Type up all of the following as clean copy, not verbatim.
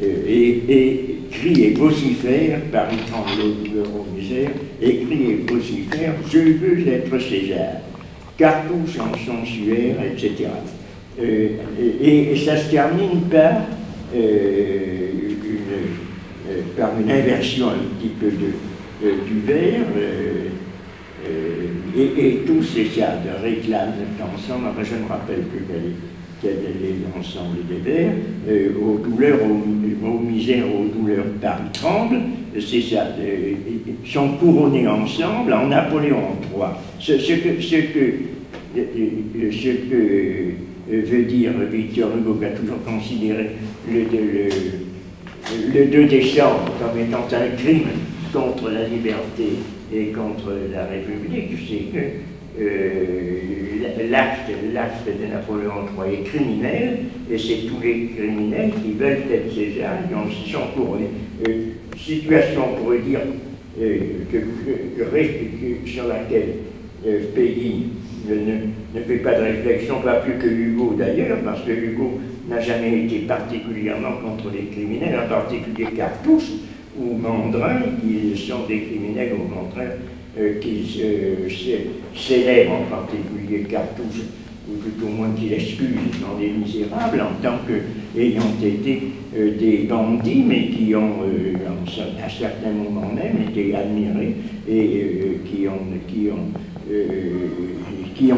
et crie et vocifère, Paris tremble au misère, et crie et vocifère, je veux être César, cartouche en son suaire, etc. Et ça se termine par une inversion un petit peu du vers, et tous ces cadres réclament ensemble, enfin je ne me rappelle plus quel est l'ensemble des vers, aux douleurs, aux misères, aux douleurs, Paris tremble, c'est ça, sont couronnés ensemble en Napoléon III. Ce que veut dire Victor Hugo, qui a toujours considéré le 2 décembre comme étant un crime contre la liberté et contre la République, c'est que l'acte de Napoléon III est criminel, et c'est tous les criminels qui veulent être César, qui sont couronnés. Situation, on pourrait dire, sur laquelle Peggy ne fait pas de réflexion, pas plus que Hugo d'ailleurs, parce que Hugo n'a jamais été particulièrement contre les criminels, en particulier Cartouche ou Mandrin, qui sont des criminels au contraire qui célèbrent, en particulier Cartouche, ou tout au moins qui excusent dans Les Misérables, en tant qu'ayant été des bandits, mais qui ont, à certains moments même, été admirés et qui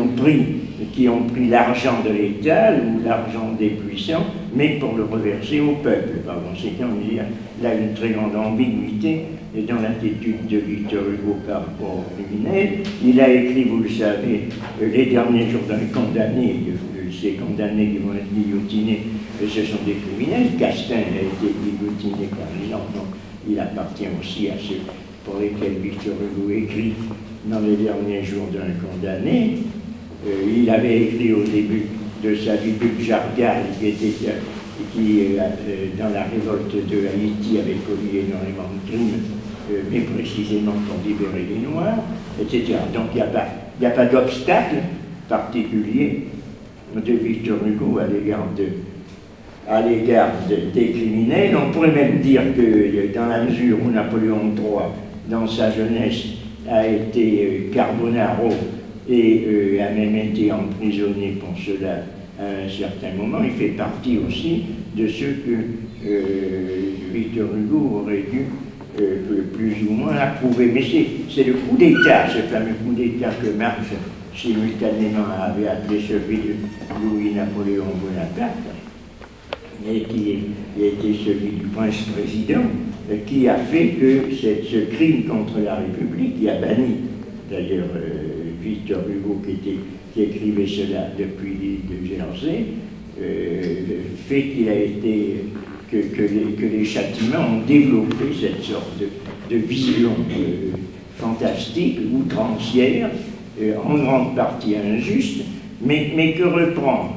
ont pris l'argent de l'État ou l'argent des puissants, mais pour le reverser au peuple. Par conséquent, il y a là une très grande ambiguïté dans l'attitude de Victor Hugo par rapport aux criminels. Il a écrit, vous le savez, les derniers jours d'un condamné, ces condamnés qui vont être guillotinés, ce sont des criminels. Castin a été guillotiné par exemple, donc il appartient aussi à ceux pour lesquels Victor Hugo écrit dans les derniers jours d'un condamné. Il avait écrit au début de sa vie de Jargal, qui dans la révolte de Haïti avait commis énormément de crimes, mais précisément pour libérer les Noirs, etc. Donc il n'y a pas d'obstacle particulier de Victor Hugo à l'égard des criminels. On pourrait même dire que dans la mesure où Napoléon III, dans sa jeunesse, a été Carbonaro et a même été emprisonné pour cela à un certain moment, il fait partie aussi de ceux que Victor Hugo aurait dû plus ou moins approuver. Mais c'est le coup d'État, ce fameux coup d'État que Marx simultanément avait appelé celui de Louis-Napoléon Bonaparte, et qui a été celui du prince-président, qui a fait que ce crime contre la République, qui a banni d'ailleurs Victor Hugo, qui écrivait cela depuis l'île de Jersey, fait qu'il a été que les châtiments ont développé cette sorte de vision fantastique, outrancière, en grande partie injuste, mais que reprend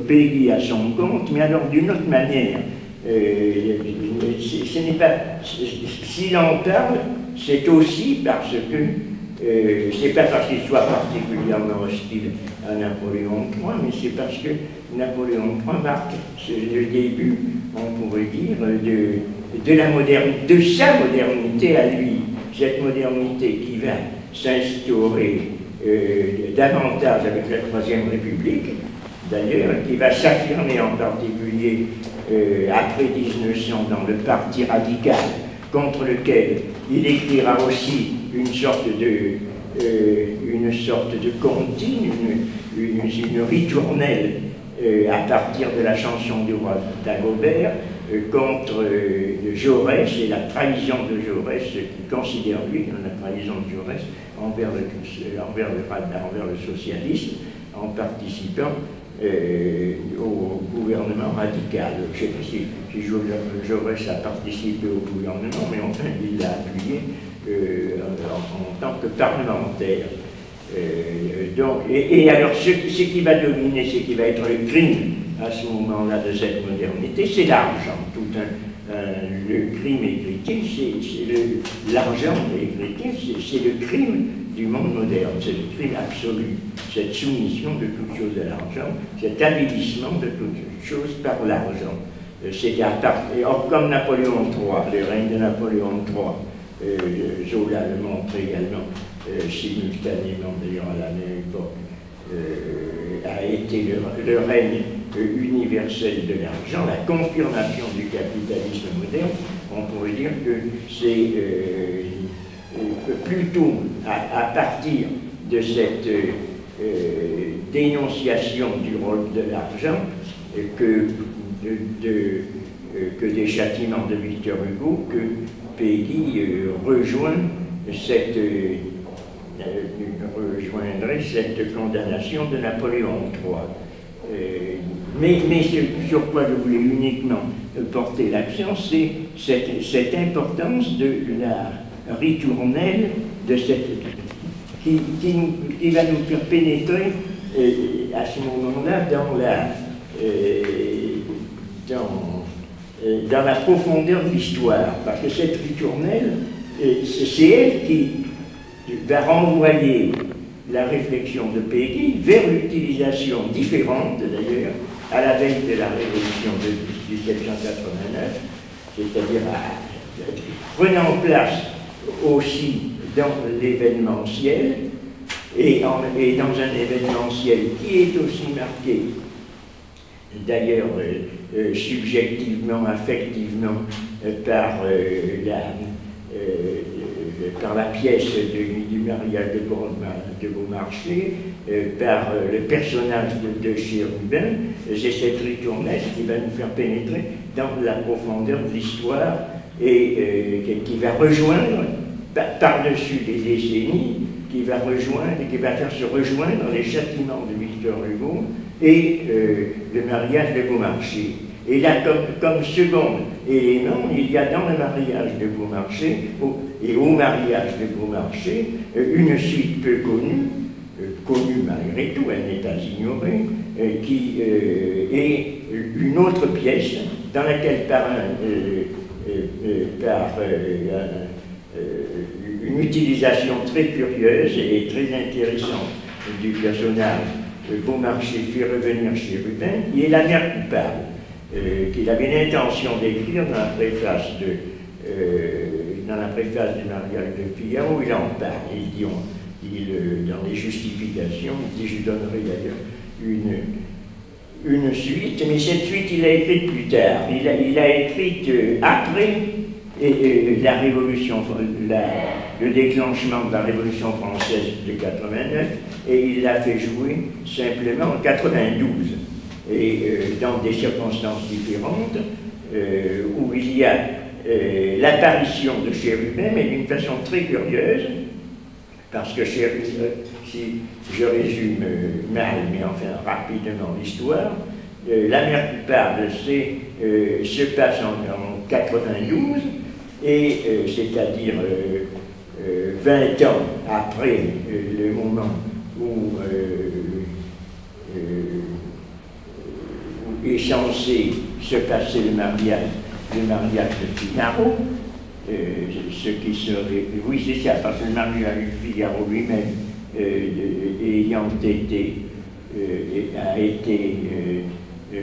Peggy à son compte, mais alors d'une autre manière. Ce n'est pas, s'il en parle, c'est aussi parce que c'est pas parce qu'il soit particulièrement hostile à Napoléon III, mais c'est parce que Napoléon III marque le début, on pourrait dire, de sa modernité à lui. Cette modernité qui va s'instaurer davantage avec la Troisième République, d'ailleurs, qui va s'affirmer en particulier après 1900 dans le parti radical, contre lequel il écrira aussi une sorte de comptine, une ritournelle à partir de la chanson du roi Dagobert contre Jaurès et la trahison de Jaurès, qu'il considère lui comme la trahison de Jaurès envers le socialisme, en participant au gouvernement radical. Je ne sais pas si Jaurès a participé au gouvernement, mais enfin il l'a appuyé en tant que parlementaire. Et alors ce qui va dominer, ce qui va être le crime à ce moment-là de cette modernité, c'est l'argent. Le crime écrité, c'est l'argent écrité, c'est le crime du monde moderne, c'est le crime absolu, cette soumission de toute chose à l'argent, cet avilissement de toute chose par l'argent. Or, comme Napoléon III, le règne de Napoléon III, Zola le montre également simultanément, d'ailleurs à la même époque, a été le règne universel de l'argent, la confirmation du capitalisme moderne. On pourrait dire que c'est plutôt à partir de cette dénonciation du rôle de l'argent que des châtiments de Victor Hugo que Péguy rejoindrait cette condamnation de Napoléon III. Mais sur quoi je voulais uniquement porter l'accent, c'est cette importance de la ritournelle, qui va nous faire pénétrer à ce moment-là dans la profondeur de l'histoire, parce que cette ritournelle, c'est elle qui va renvoyer la réflexion de Péguy vers l'utilisation différente, d'ailleurs, à la veille de la Révolution de 1789, c'est-à-dire prenant place aussi dans l'événementiel, et dans un événementiel qui est aussi marqué, d'ailleurs subjectivement, affectivement, par la pièce du mariage de Beaumarchais, par le personnage de Chérubin. C'est cette ritournelle qui va nous faire pénétrer dans la profondeur de l'histoire et qui va rejoindre, par-dessus les décennies, qui va faire se rejoindre les châtiments de Victor Hugo et le mariage de Beaumarchais. Et là, comme second élément, il y a dans le mariage de Beaumarchais et au mariage de Beaumarchais une suite peu connue malgré tout, elle n'est pas ignorée, qui est une autre pièce dans laquelle par une utilisation très curieuse et très intéressante du personnage, Beaumarchais fait revenir Chérubin, qui est la mère coupable, qu'il avait l'intention d'écrire dans la préface du mariage de Figaro. Il en parle, il dit dans les justifications, il dit: je donnerai d'ailleurs une suite, mais cette suite il a écrite plus tard. Il a écrite après la Révolution, le déclenchement de la Révolution française de 89, et il l'a fait jouer simplement en 92. Et dans des circonstances différentes, où il y a l'apparition de Chérubin, mais d'une façon très curieuse, parce que Chérubin, si je résume mal, mais enfin rapidement l'histoire, la mère coupable se passe en 92, et c'est-à-dire 20 ans après le moment où est censé se passer le mariage de Figaro, ce qui serait... Oui, c'est ça, parce que le mariage de Figaro lui-même a été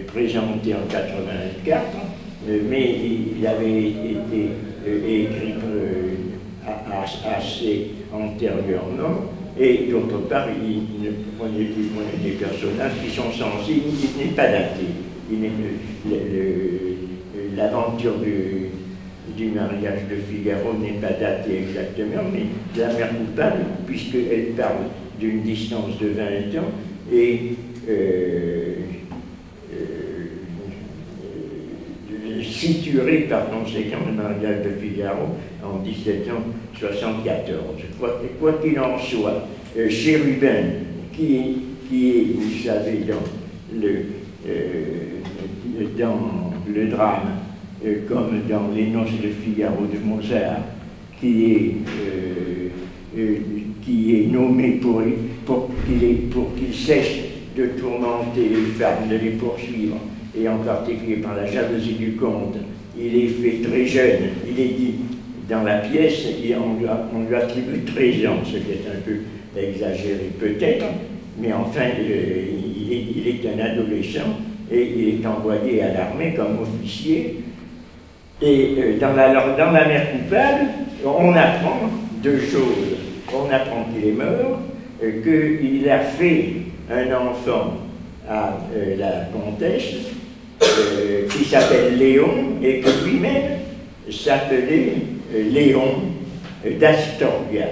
présenté en 84, mais il avait été écrit assez antérieurement, et d'autre part, il prenait des personnages qui sont sensibles, il n'est pas daté. L'aventure du mariage de Figaro n'est pas datée exactement, mais la mère coupable, puisqu'elle parle d'une distance de 20 ans, et situerait par conséquent le mariage de Figaro en 1774. Quoi qu'il en soit, Chérubin, qui est, vous savez, dans le drame, comme dans les Noces de Figaro de Mozart, qui est nommé pour qu'il cesse de tourmenter les femmes, de les poursuivre, et en particulier par la jalousie du comte. Il est fait très jeune, il est dit dans la pièce, on lui attribue 13 ans, ce qui est un peu exagéré peut-être, mais enfin, il est un adolescent et il est envoyé à l'armée comme officier. Et dans la mère coupable, on apprend deux choses. On apprend qu'il est mort, qu'il a fait un enfant à la comtesse qui s'appelle Léon et que lui-même s'appelait Léon d'Astorga.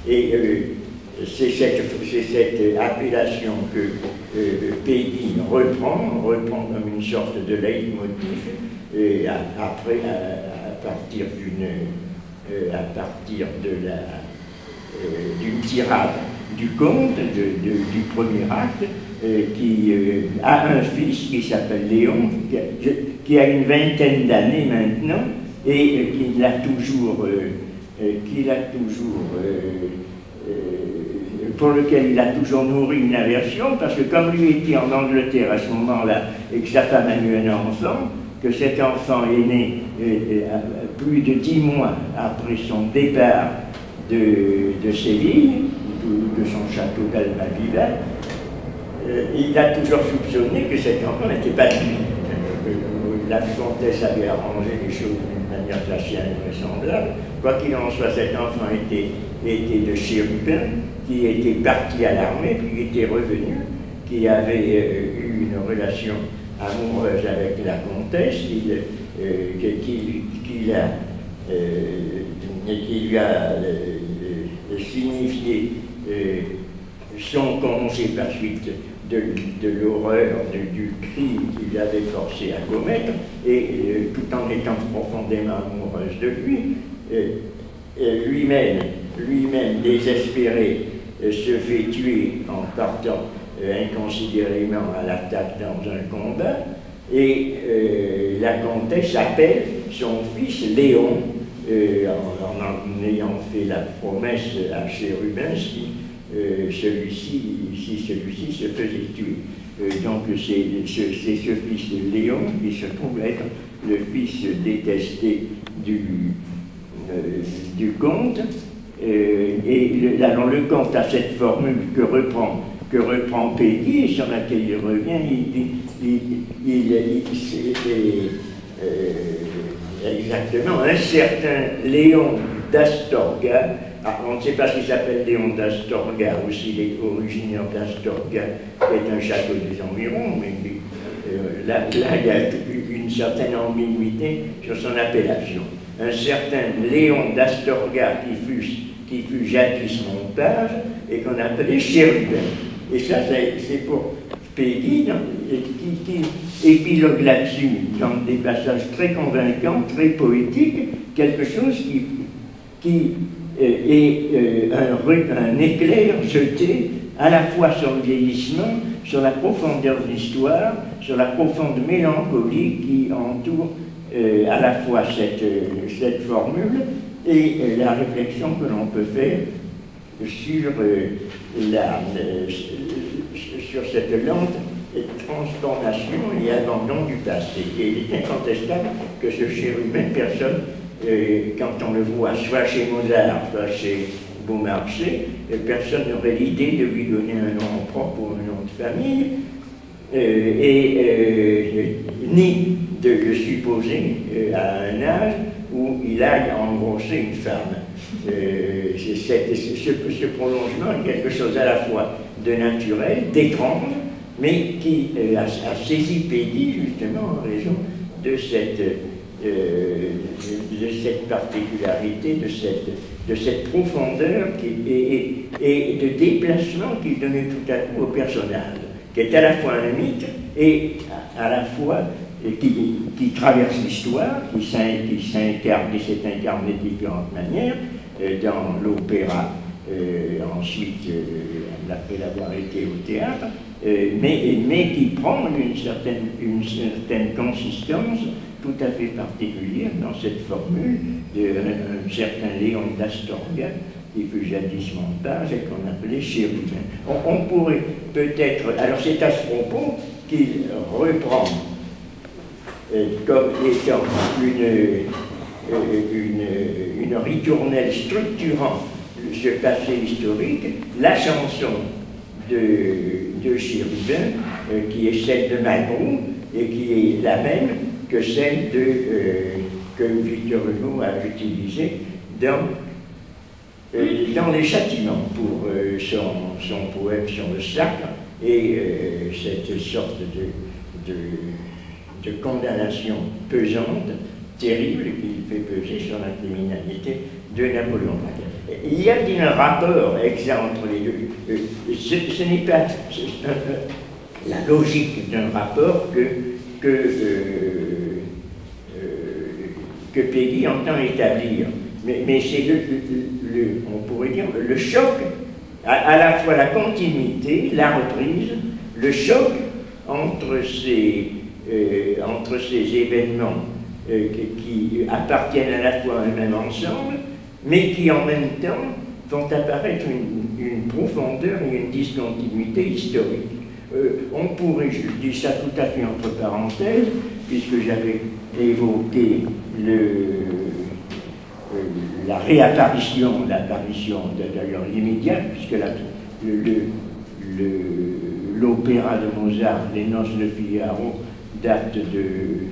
Et c'est cette appellation que Peggy reprend comme une sorte de leitmotiv après, à partir d'une tirade du conte, du premier acte, qui a un fils qui s'appelle Léon, qui a une vingtaine d'années maintenant, et pour lequel il a toujours nourri une aversion, parce que comme lui était en Angleterre à ce moment-là, et que sa femme a eu un enfant, que cet enfant est né plus de 10 mois après son départ de Séville, de son château d'Almaviva, il a toujours soupçonné que cet enfant n'était pas lui. La comtesse avait arrangé les choses d'une manière assez invraisemblable. Quoi qu'il en soit, cet enfant était de Chérubin, qui était parti à l'armée, puis qui était revenu, qui avait eu une relation amoureuse avec la comtesse, qui lui a signifié son congé par suite de l'horreur du crime qu'il avait forcé à commettre, et tout en étant profondément amoureuse de lui, lui-même désespéré, se fait tuer en partant inconsidérément à l'attaque dans un combat, et la comtesse appelle son fils Léon, en ayant fait la promesse à Chérubin si celui-ci se faisait tuer. Donc c'est ce fils de Léon qui se trouve être le fils détesté du comte. Alors le comte a cette formule que reprend Peggy, et sur laquelle il revient, exactement un certain Léon d'Astorga. On ne sait pas s'il s'appelle Léon d'Astorga ou s'il est originaire d'Astorga, qui est un château des environs, mais là il y a une certaine ambiguïté sur son appellation. Un certain Léon d'Astorga qui fut jadis mon page et qu'on appelait Chérubin. Et ça, c'est pour Peggy, qui épilogue là-dessus dans des passages très convaincants, très poétiques, quelque chose qui est un éclair jeté à la fois sur le vieillissement, sur la profondeur de l'histoire, sur la profonde mélancolie qui entoure à la fois cette formule et la réflexion que l'on peut faire sur cette lente transformation et abandon du passé. Et il est incontestable que ce Chérubin, personne, quand on le voit soit chez Mozart, soit chez Beaumarchais, personne n'aurait l'idée de lui donner un nom propre ou un nom de famille, ni de le supposer à un âge où il aille engrosser une femme. Ce prolongement est quelque chose à la fois de naturel, d'étrange, mais qui a saisi Peggy justement en raison de cette particularité, de cette profondeur et de déplacement qu'il donnait tout à coup au personnage, qui est à la fois un mythe et à la fois qui traverse l'histoire, qui s'incarne, qui s'est incarné de différentes manières, dans l'opéra, ensuite, après l'avoir été au théâtre, mais qui prend une certaine consistance tout à fait particulière dans cette formule d'un certain Léon d'Astorga, qui fut jadis mon page et qu'on appelait Chérubin. On pourrait peut-être, alors c'est à ce propos qu'il reprend comme étant une ritournelle structurant ce passé historique, la chanson de Chérubin, qui est celle de Malraux, et qui est la même que celle que Victor Hugo a utilisée dans les châtiments pour son poème sur le sacre et cette sorte de condamnation pesante, terrible, qu'il fait peser sur la criminalité de Napoléon Bonaparte. Y a-t-il un rapport exact entre les deux? Ce n'est pas la logique d'un rapport que Péguy entend établir. Mais c'est on pourrait dire, le choc, à la fois la continuité, la reprise, le choc entre ces événements qui appartiennent à la fois à un même ensemble, mais qui en même temps font apparaître une profondeur et une discontinuité historique. On pourrait, je dis ça tout à fait entre parenthèses, puisque j'avais évoqué la réapparition, l'apparition d'ailleurs immédiate, puisque l'opéra de Mozart, Les Noces de Figaro, date de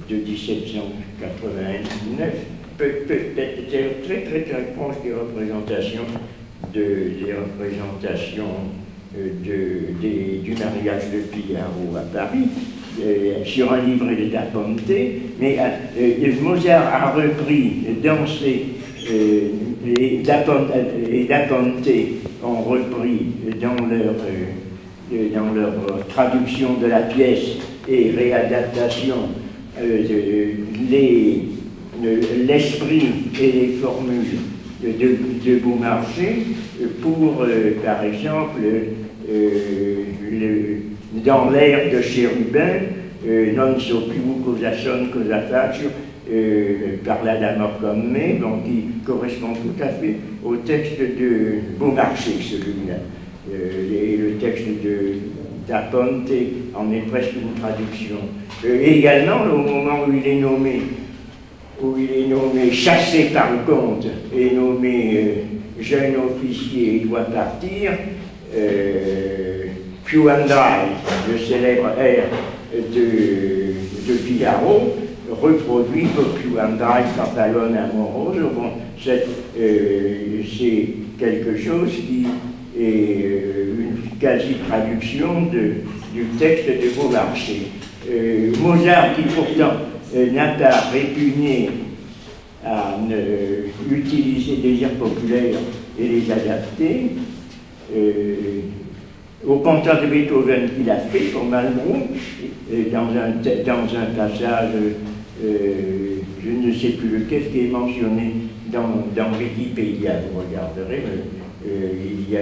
1789, peut-être très très très proche des représentations du mariage de Figaro à Paris, sur un livret de Da Ponte, mais Mozart a repris dans et Da Ponte ont repris dans leur traduction de la pièce et réadaptation l'esprit et les formules de Beaumarchais pour, par exemple, dans l'air de Chérubin, non so più cosa son, cosa faccio, parla d'amor comme me, donc qui correspond tout à fait au texte de Beaumarchais, celui-là. Et le texte de Da Ponte en est presque une traduction. Également, au moment où il est nommé chassé par le comte et nommé jeune officier et doit partir, Più andrai, le célèbre air de Figaro, reproduit Più andrai Farfallone amoroso. Bon, c'est quelque chose qui est une quasi-traduction du texte de Beaumarchais. Mozart, qui pourtant n'a pas répugné à utiliser des airs populaires et les adapter, au contraire de Beethoven qu'il a fait pour Malbrou, dans un passage, je ne sais plus lequel, qui est mentionné dans Wikipédia, vous regarderez, il y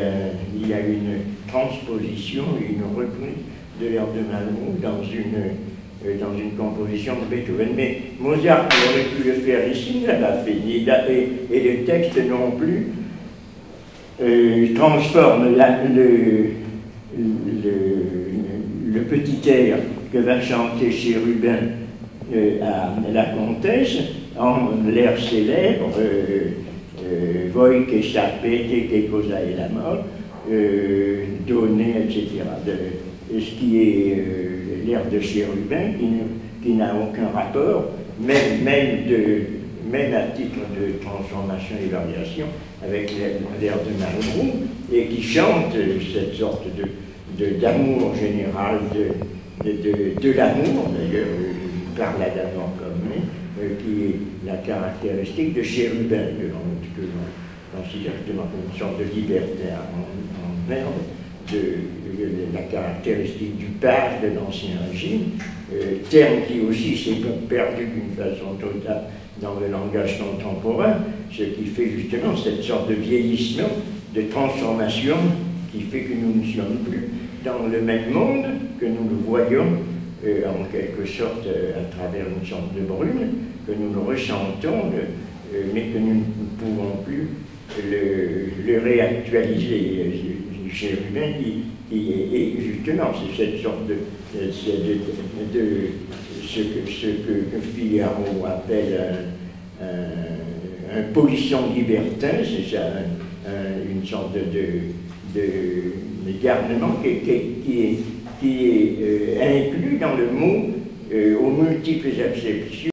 a une transposition et une reprise de l'air de Malbrou dans une composition de Beethoven. Mais Mozart aurait pu le faire ici, il ne l'a pas fait, et le texte non plus transforme le petit air que va chanter Chérubin à la comtesse en l'air célèbre Voi che sapete che cosa è l'amore, donner, etc. Ce qui est l'air de Chérubin, qui n'a aucun rapport, même à titre de transformation et variation, avec l'air de Malbrou, et qui chante cette sorte d'amour général, de l'amour, d'ailleurs, il parle d'amour comme qui est la caractéristique de Chérubin, que l'on considère justement comme une sorte de libertaire en verbe, de la caractéristique du page de l'Ancien Régime, terme qui aussi s'est perdu d'une façon totale dans le langage contemporain, ce qui fait justement cette sorte de vieillissement, de transformation, qui fait que nous ne sommes plus dans le même monde, que nous le voyons en quelque sorte à travers une sorte de brume, que nous le ressentons, mais que nous ne pouvons plus le réactualiser. Chérubin qui est justement c'est cette sorte de ce que Figaro appelle un polisson libertin, c'est ça, une sorte de garnement qui qui est inclus dans le mot aux multiples acceptions.